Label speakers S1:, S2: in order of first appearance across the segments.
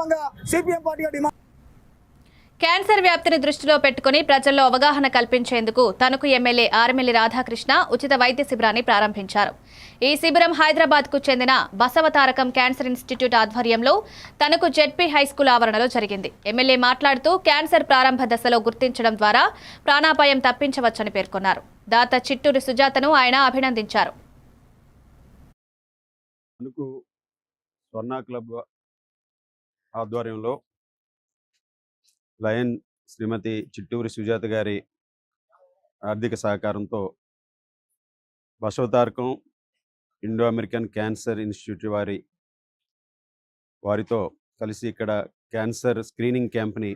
S1: సందర్భంగా సిపిఎం పార్టీగా demand.
S2: Cancer వ్యాప్తిని దృష్టిలో పెట్టుకుని ప్రజల్లో అవగాహన కల్పించేందుకు తణుకు ఎమ్మెల్యే ఆర్మిల్లి రాధాకృష్ణ ఉచిత వైద్య శిబిరాన్ని ప్రారంభించారు. ఈ శిబిరం హైదరాబాద్కు చెందిన బసవతారకం క్యాన్సర్ ఇన్స్టిట్యూట్ ఆధ్వర్యంలో తణుకు జెడ్పీ హైస్కూల్ ఆవరణలో జరిగింది. ఎమ్మెల్యే మాట్లాడుతూ క్యాన్సర్ ప్రారంభ దశలో గుర్తించడం ద్వారా ప్రాణాపాయం తప్పించవచ్చని పేర్కొన్నారు. దాత చిట్టూరి సుజాతను ఆయన అభినందించారు.
S3: స్వర్ణ క్లబ్ ఆధ్వర్యంలో లయన్ శ్రీమతి చిట్టూరి సుజాత గారి ఆర్థిక సహకారంతో Basavatarakam Indo American cancer institute వారితో కలిసి ఇక్కడ క్యాన్సర్ స్క్రీనింగ్ క్యాంప్ని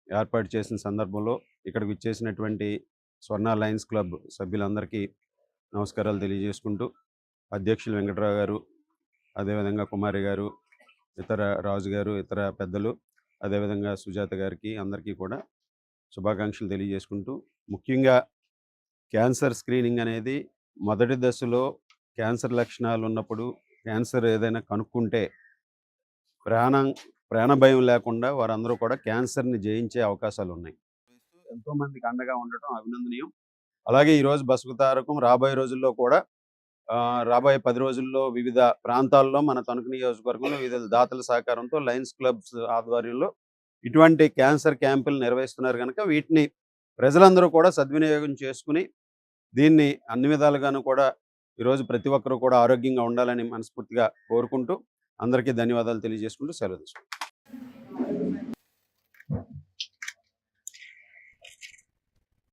S3: ఏర్పాటు చేసిన సందర్భంలో ఇక్కడికి విచ్చేసినటువంటి స్వర్ణ లయన్స్ క్లబ్ సభ్యులందరికీ నమస్కారాలు తెలియజేసుకుంటూ అధ్యక్షులు వెంకటరావు గారు, అదేవిధంగా కుమారి గారు, ఇతర రాజు గారు, ఇతర పెద్దలు, అదేవిధంగా సుజాత గారికి అందరికీ కూడా శుభాకాంక్షలు తెలియజేసుకుంటూ, ముఖ్యంగా క్యాన్సర్ స్క్రీనింగ్ అనేది మొదటి దశలో క్యాన్సర్ లక్షణాలు ఉన్నప్పుడు క్యాన్సర్ ఏదైనా కనుక్కుంటే ప్రాణ భయం లేకుండా వారందరూ కూడా క్యాన్సర్ని జయించే అవకాశాలు ఉన్నాయి. ఎంతోమందికి అండగా ఉండటం అభినందనీయం. అలాగే ఈరోజు బసవతారకం రాబోయే రోజుల్లో కూడా రాబోయే 10 రోజుల్లో వివిధ ప్రాంతాల్లో మన తణుకు నియోజకవర్గంలో వివిధ దాతల సహకారంతో లయన్స్ క్లబ్స్ ఆధ్వర్యంలో ఇటువంటి క్యాన్సర్ క్యాంపులు నిర్వహిస్తున్నారు కనుక వీటిని ప్రజలందరూ కూడా సద్వినియోగం చేసుకుని దీన్ని అన్ని విధాలుగాను కూడా ఈరోజు ప్రతి ఒక్కరూ కూడా ఆరోగ్యంగా ఉండాలని మనస్ఫూర్తిగా కోరుకుంటూ అందరికీ ధన్యవాదాలు తెలియజేసుకుంటూ సెలవు తీసుకుంటాం.